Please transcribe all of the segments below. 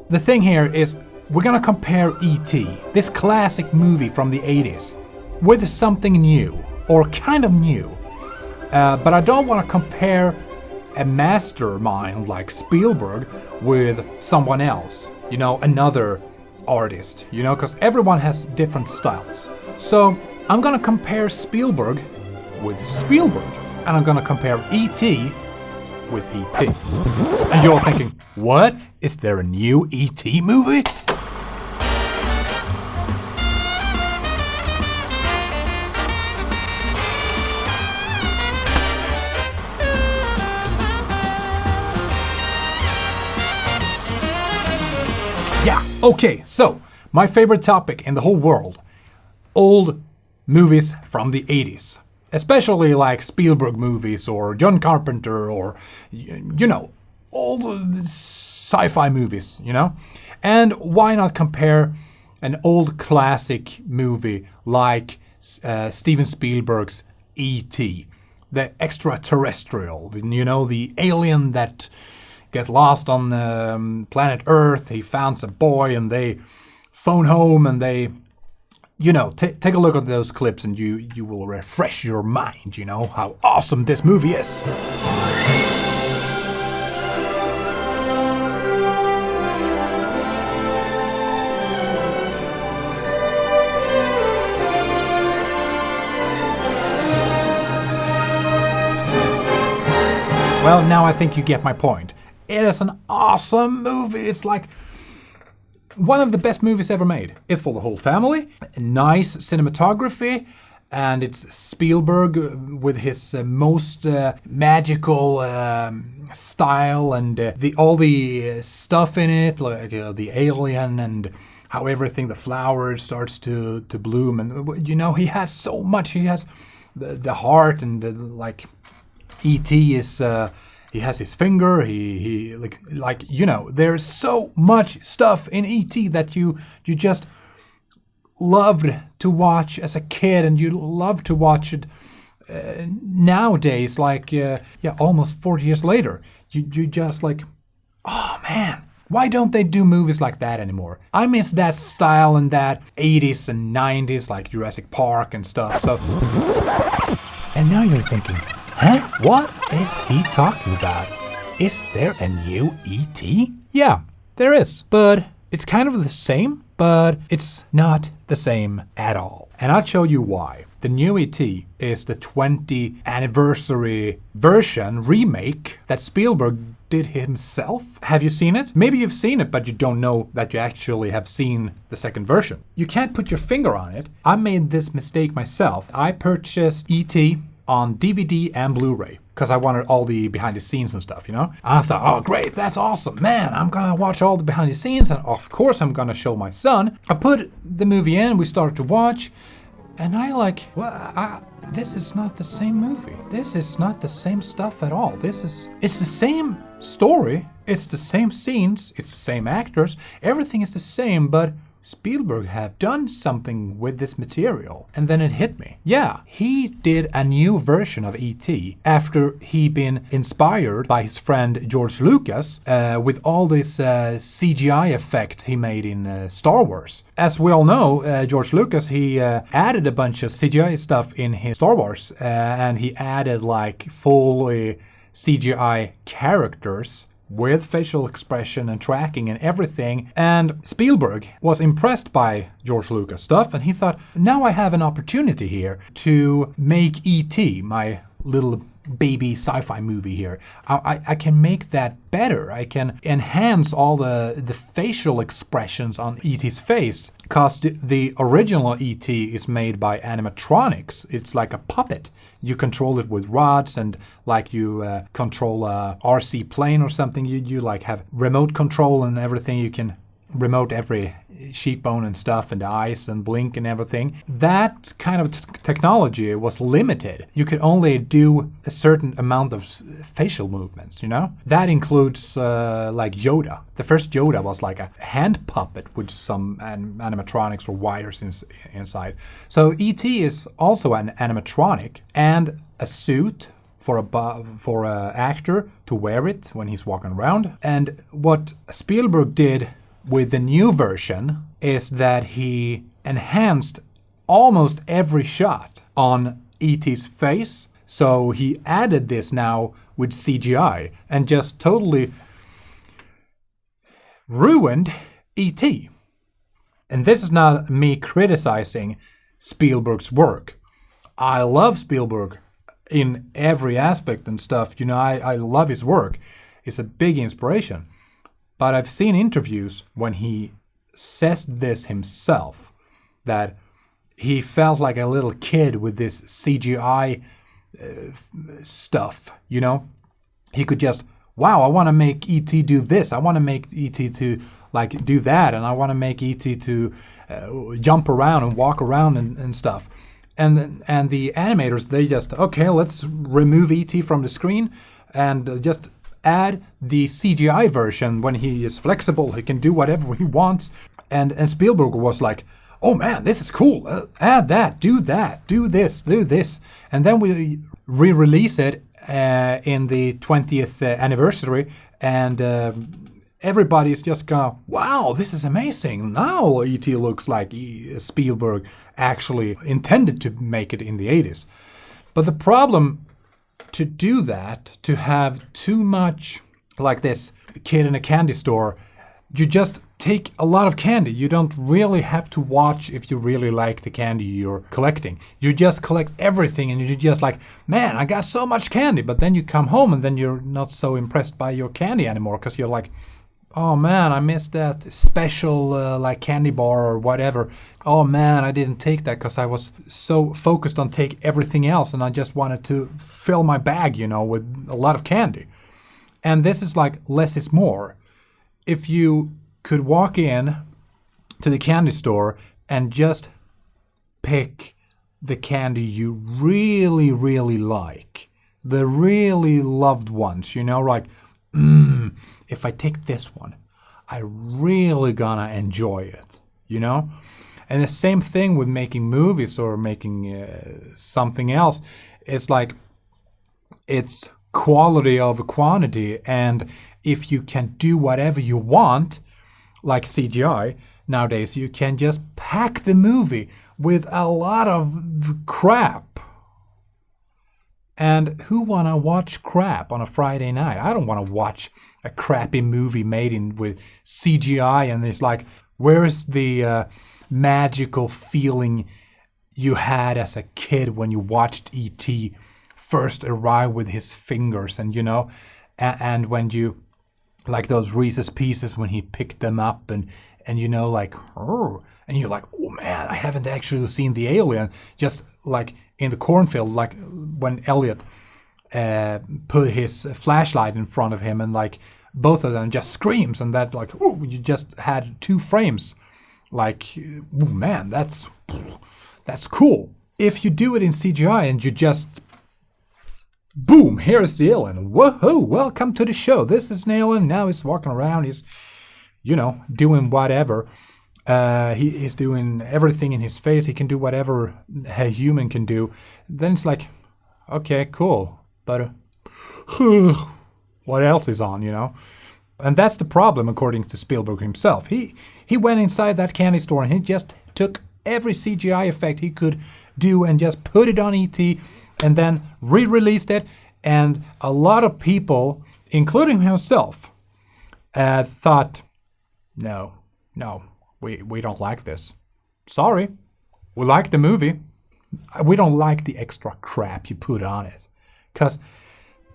The thing here is we're gonna compare E.T., this classic movie from the 80s, with something new, or kind of new. But I don't want to compare a mastermind like Spielberg with someone else, another artist, because everyone has different styles. So I'm gonna compare Spielberg with Spielberg, and I'm gonna compare E.T. with E.T. And you're thinking, what? Is there a new E.T. movie? Yeah, okay, so my favorite topic in the whole world, old movies from the 80s. Especially like Spielberg movies or John Carpenter or, old sci-fi movies, And why not compare an old classic movie like Steven Spielberg's E.T., the extraterrestrial, the alien that get lost on planet Earth. He found a boy and they phone home and they, take a look at those clips and you will refresh your mind, how awesome this movie is. Well, now I think you get my point. It is an awesome movie. It's like one of the best movies ever made. It's for the whole family, nice cinematography, and it's Spielberg with his most magical style and all the stuff in it, like the alien and how everything, the flower starts to bloom. And, he has so much. He has the heart and like E.T. is... he has his finger. He there's so much stuff in E.T. that you just loved to watch as a kid, and you love to watch it nowadays. Almost 40 years later, you just like, oh man, why don't they do movies like that anymore? I miss that style and that 80s and 90s, like Jurassic Park and stuff. So, and now you're thinking, huh? What is he talking about? Is there a new E.T.? Yeah, there is. But it's kind of the same, but it's not the same at all. And I'll show you why. The new E.T. is the 20th anniversary version, remake, that Spielberg did himself. Have you seen it? Maybe you've seen it, but you don't know that you actually have seen the second version. You can't put your finger on it. I made this mistake myself. I purchased E.T. on DVD and Blu-ray because I wanted all the behind the scenes and stuff, And I thought, oh great, that's awesome, man, I'm gonna watch all the behind the scenes and of course I'm gonna show my son. I put the movie in, we started to watch, and this is not the same movie. This is not the same stuff at all. It's the same story, it's the same scenes, it's the same actors, everything is the same, but Spielberg have done something with this material. And then it hit me. Yeah, he did a new version of E.T. after he'd been inspired by his friend George Lucas with all this CGI effect he made in Star Wars. As we all know, George Lucas, he added a bunch of CGI stuff in his Star Wars, and he added like fully CGI characters with facial expression and tracking and everything. And Spielberg was impressed by George Lucas stuff, and he thought, now I have an opportunity here to make E.T., my little baby sci-fi movie here. I can make that better. I can enhance all the facial expressions on E.T.'s face, because the original E.T. is made by animatronics. It's like a puppet. You control it with rods, and like you control a RC plane or something. You like have remote control and everything. You can remote every cheekbone and stuff and the eyes and blink and everything. That kind of technology was limited. You could only do a certain amount of facial movements, That includes like Yoda. The first Yoda was like a hand puppet with some animatronics or wires inside. So E.T. is also an animatronic and a suit for a actor to wear it when he's walking around. And what Spielberg did with the new version is that he enhanced almost every shot on E.T.'s face. So he added this now with CGI and just totally ruined E.T. And this is not me criticizing Spielberg's work. I love Spielberg in every aspect and stuff. You know, I love his work. It's a big inspiration. But I've seen interviews when he says this himself, that he felt like a little kid with this CGI stuff, you know? He could just, wow, I want to make E.T. do this. I want to make E.T. to like do that. And I want to make E.T. to jump around and walk around and stuff. And the animators, they just, okay, let's remove E.T. from the screen and just add the CGI version. When he is flexible, he can do whatever he wants. And Spielberg was like, oh man, this is cool. Add that, do this, do this. And then we re-release it in the 20th anniversary, and everybody's just gonna, wow, this is amazing. Now E.T. looks like Spielberg actually intended to make it in the 80s. But the problem to do that, to have too much like this kid in a candy store, you just take a lot of candy. You don't really have to watch if you really like the candy you're collecting. You just collect everything and you're just like, man, I got so much candy. But then you come home and then you're not so impressed by your candy anymore because you're like, oh man, I missed that special like candy bar or whatever. Oh man, I didn't take that because I was so focused on take everything else and I just wanted to fill my bag, you know, with a lot of candy. And this is like less is more. If you could walk in to the candy store and just pick the candy you really, really like, the really loved ones, you know, like, if I take this one, I really gonna enjoy it, you know? And the same thing with making movies or making something else. It's like, it's quality over quantity. And if you can do whatever you want, like CGI, nowadays you can just pack the movie with a lot of crap. And who wanna watch crap on a Friday night? I don't wanna watch a crappy movie made with CGI and it's like, where's the magical feeling you had as a kid when you watched E.T. first arrive with his fingers and, you know, and when you, like those Reese's Pieces when he picked them up and you know, like, oh, and you're like, oh man, I haven't actually seen the alien. Just like in the cornfield, like when Elliot put his flashlight in front of him and like both of them just screams and that like, oh, you just had 2 frames. Like, oh man, that's cool. If you do it in CGI and you just, boom, here's the alien. Whoa, welcome to the show. This is an alien. Now he's walking around. He's, you know, doing whatever. He's doing everything in his face. He can do whatever a human can do. Then it's like, okay, cool. But what else is on, you know? And that's the problem, according to Spielberg himself. He went inside that candy store and he just took every CGI effect he could do and just put it on E.T. and then re-released it. And a lot of people, including himself, thought, no, we don't like this. Sorry, we like the movie. We don't like the extra crap you put on it. Because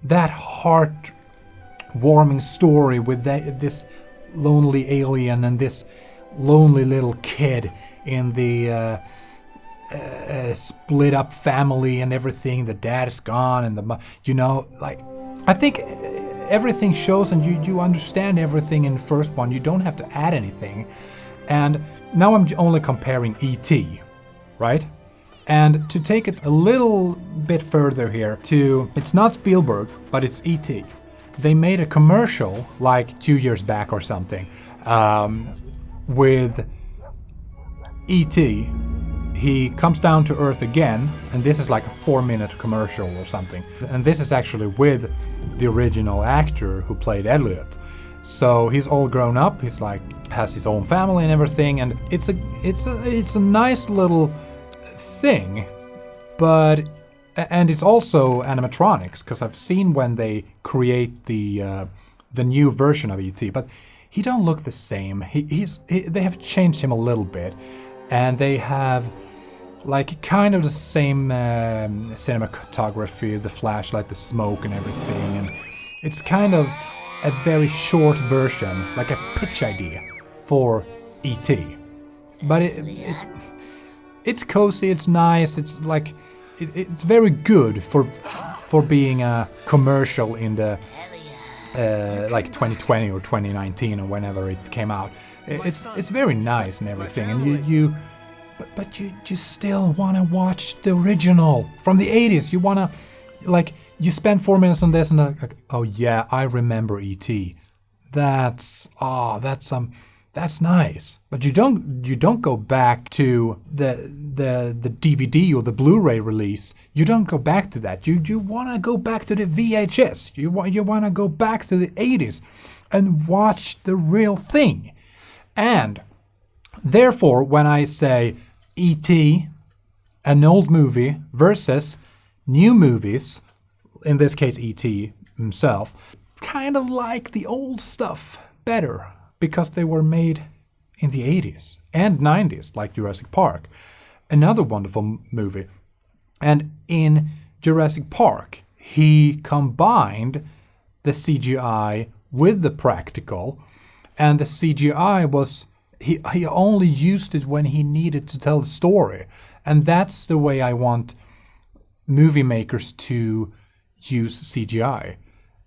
that heart-warming story with this lonely alien and this lonely little kid in the split-up family and everything, the dad is gone and the, you know, like, I think everything shows and you understand everything in the first one. You don't have to add anything. And now I'm only comparing E.T., right? And to take it a little bit further here to, it's not Spielberg, but it's E.T. They made a commercial like 2 years back or something with E.T. He comes down to Earth again, and this is like a 4-minute commercial or something. And this is actually with the original actor who played Elliot. So he's all grown up. He's like has his own family and everything, and it's a nice little thing, but and it's also animatronics because I've seen when they create the new version of E.T. But he don't look the same. They have changed him a little bit, and they have like kind of the same cinematography, the flashlight, the smoke, and everything, and it's kind of a very short version, like a pitch idea for E.T. But it's cozy, it's nice, it's like it's very good for being a commercial in the like 2020 or 2019 or whenever it came out. It's very nice and everything, and but you still want to watch the original from the 80s. You want to, like, you spend 4 minutes on this and like, oh yeah, I remember E.T. That's nice. But you don't go back to the DVD or the Blu-ray release. You don't go back to that. You want to go back to the VHS. You want to go back to the 80s and watch the real thing. And therefore, when I say E.T., an old movie versus new movies, in this case E.T. himself, kind of like the old stuff better because they were made in the 80s and 90s, like Jurassic Park. Another wonderful movie. And in Jurassic Park, he combined the CGI with the practical, and the CGI was he only used it when he needed to tell the story. And that's the way I want movie makers to use CGI.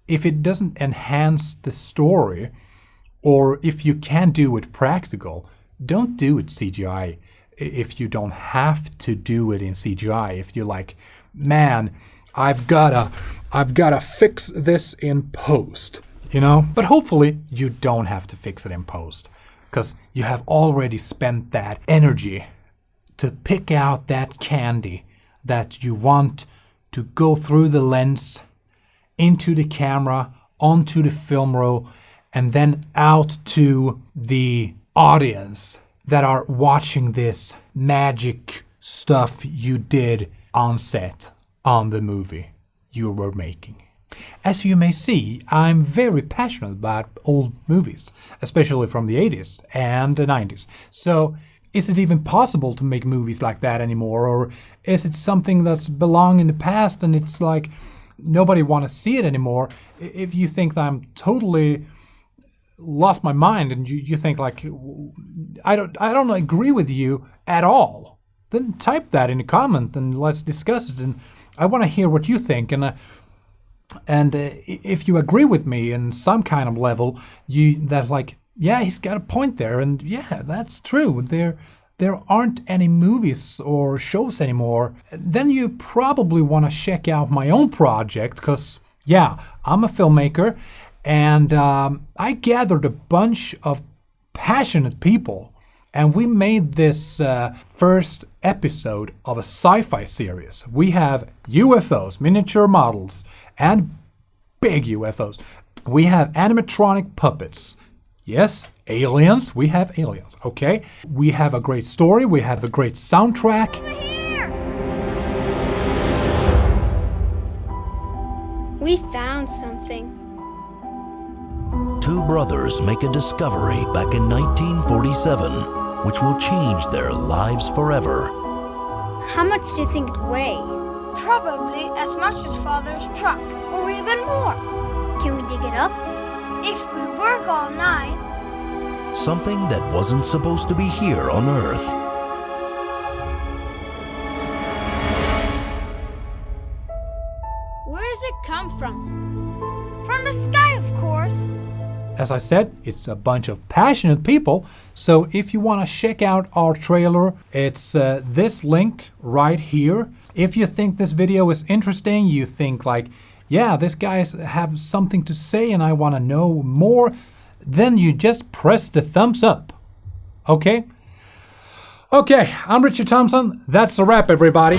If it doesn't enhance the story, or if you can do it practical, don't do it CGI if you don't have to do it in CGI. If you're like, man, I've gotta fix this in post, you know? But hopefully you don't have to fix it in post, because you have already spent that energy to pick out that candy that you want to go through the lens, into the camera, onto the film roll, and then out to the audience that are watching this magic stuff you did on set on the movie you were making. As you may see, I'm very passionate about old movies, especially from the 80s and the 90s. So, is it even possible to make movies like that anymore? Or is it something that's belonged in the past and it's like nobody want to see it anymore? If you think that I'm totally lost my mind and you think like I don't agree with you at all, then type that in a comment and let's discuss it. And I want to hear what you think. And if you agree with me in some kind of level, that like, yeah, he's got a point there, and yeah, that's true. There aren't any movies or shows anymore. Then you probably want to check out my own project, because yeah, I'm a filmmaker, and I gathered a bunch of passionate people, and we made this first episode of a sci-fi series. We have UFOs, miniature models, and big UFOs. We have animatronic puppets. Yes, aliens. We have aliens, okay? We have a great story. We have a great soundtrack. We found something. Two brothers make a discovery back in 1947, which will change their lives forever. How much do you think it weighs? Probably as much as Father's truck, or even more. Can we dig it up? If we work all night. Something that wasn't supposed to be here on Earth. Where does it come from? From the sky, of course. As I said, it's a bunch of passionate people. So if you want to check out our trailer, it's this link right here. If you think this video is interesting, you think like, yeah, this guy have something to say and I want to know more, then you just press the thumbs up. Okay? Okay, I'm Richard Tomson. That's a wrap, everybody.